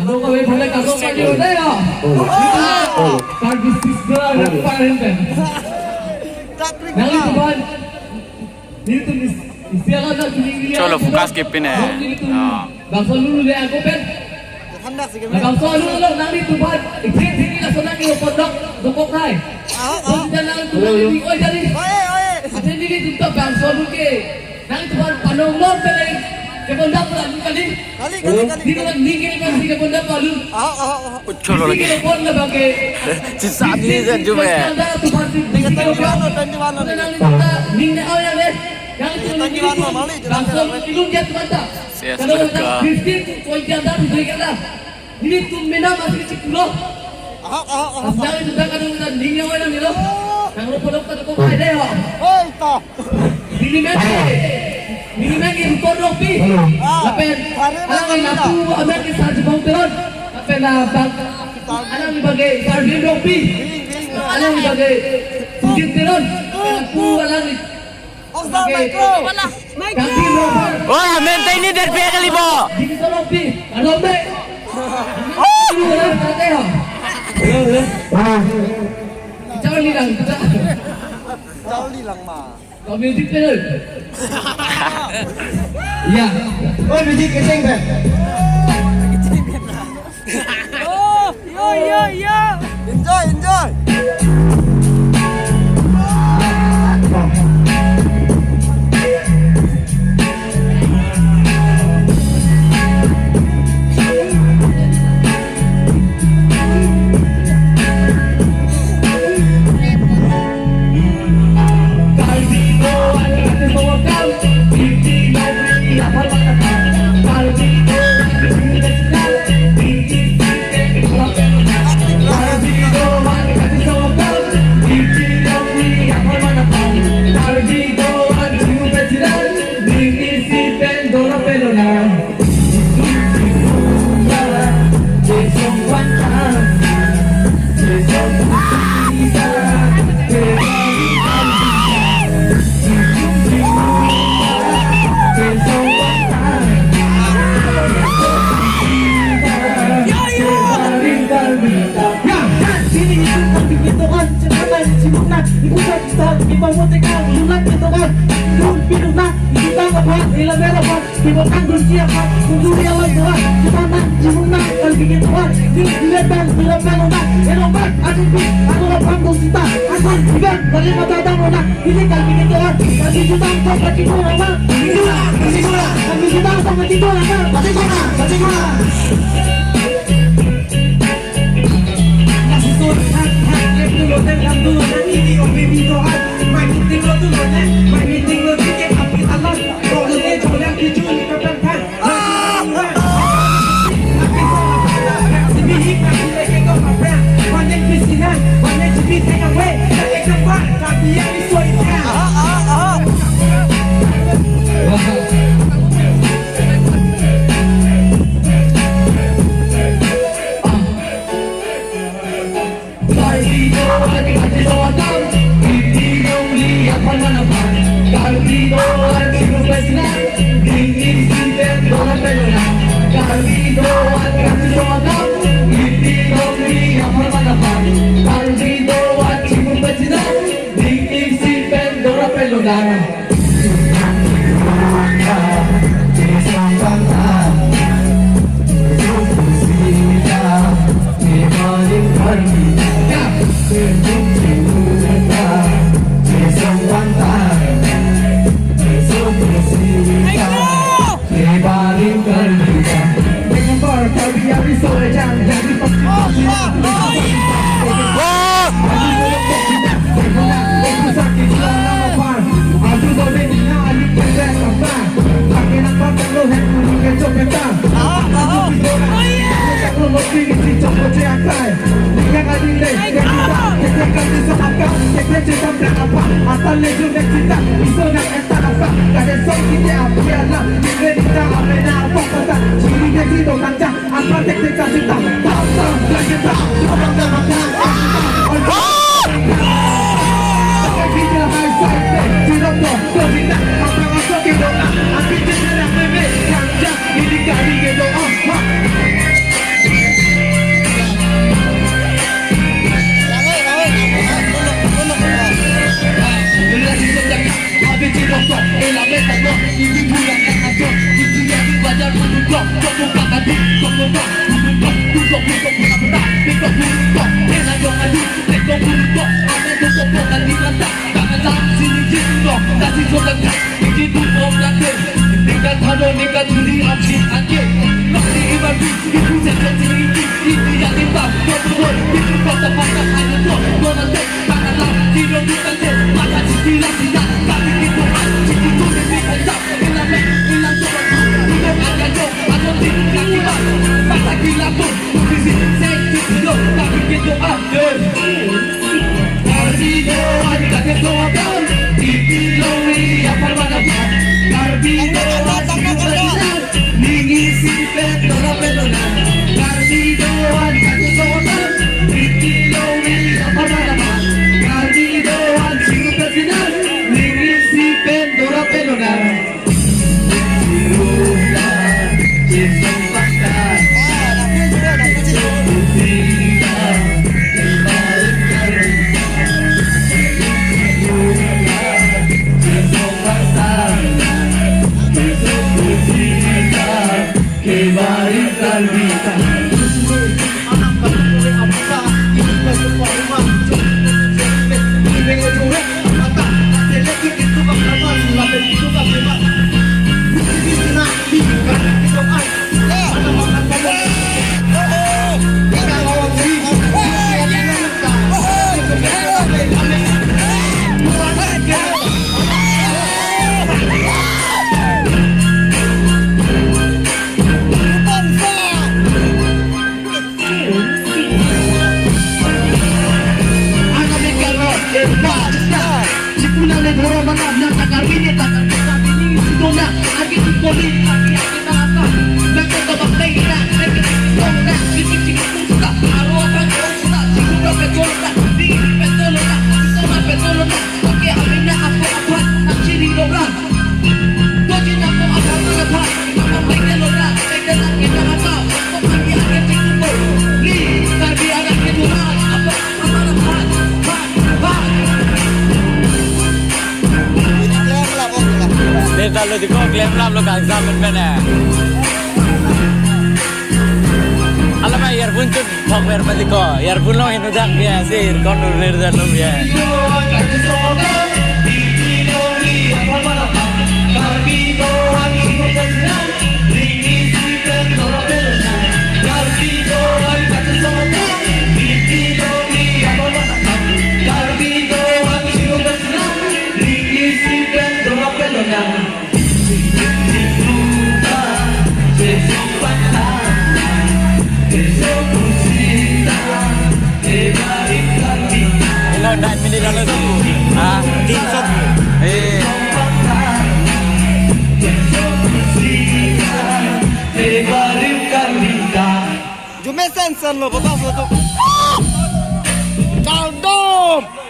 Ano kami balik ako sa iyo tayo. Karbis pisga na parenten. Nang tuban. Dito istiaga na pinili. Cholo fukas kipin eh. Bangsa lulu le ako pen. Bangsa lulu nang tuban. Ikhin na sonang iyo pondok dukok hai. Kita nang tuban di oi dari. Ate dili dito bangsa lulu ke. Nang tuban panong lor pele. Kebunda palu kali. Di dalam dingin kan si kebunda palu. Cholo lagi. Dingin pon na bangke. Si Sadi dan juga ya. Dingin awal ya. Yang itu langsung ilung dia mata. Kalau kita 15 poin dia dah diberikan dah. Ini tu mina masih kecil loh. Jangan itu dah kadang kita dingin awal ni loh. Yang lupa kita kau ada ya. Oi toh. Ini lagi impor ropi. Tapi alang yang aku ambil ke sahaja bang teron. Tapi nak bang alang ni bagai karbin ropi. Alang ni bagai sujud teron. Aku alang ni bagai karbin ropi. Oh, minta ini dari pihak kali bo. Ini tu ropi. Ada apa? Ini orang kata ya. Jangan hilang. Jauh hilang mah. Kau music terus. Ya. Oh music keceng kan? Oh, yo. Enjoy. rokok, la mesa no, ibu yang ngajak, itu yang dibayar duduk, buka mati, duduk, buka betah, duduk, enak yang adu, duduk, ada duduk dan dilantak, tangan sini jatuh, kasih sodak, begitu nanti, tinggal thano, tinggal juri, absi, anjir, nanti ibarat, ibu sendiri, itu yang dipak, duduk, itu kota pada hanya tuh, nanti, tangan lah, tidak nanti, mata cipilah tidak, tapi itu anjir, itu lebih kejam, hilang coba, hilang ada jauh, atau tidak kibat, mata gila pun, visi, saya tidak, tapi itu ada. Carbido, ada kesoakan, dipilowi apa mana pun. Carbido, mengisi petrol petronan. Carbido, ada kesoakan, dipilowi apa mana pun. Carbido, singgung terkenal, mengisi petrol petronan. Cinta, pakar, Kalau di kau klaim lam lo kang zaman mana? Alam ay earphone tu phok ber pati ko earphone lo hinu dak biya sir kon ur dah lo biya. Ilo dan mini lalu tu, ah, tinsut, Jume sensen lo, bapak foto. Kaldom.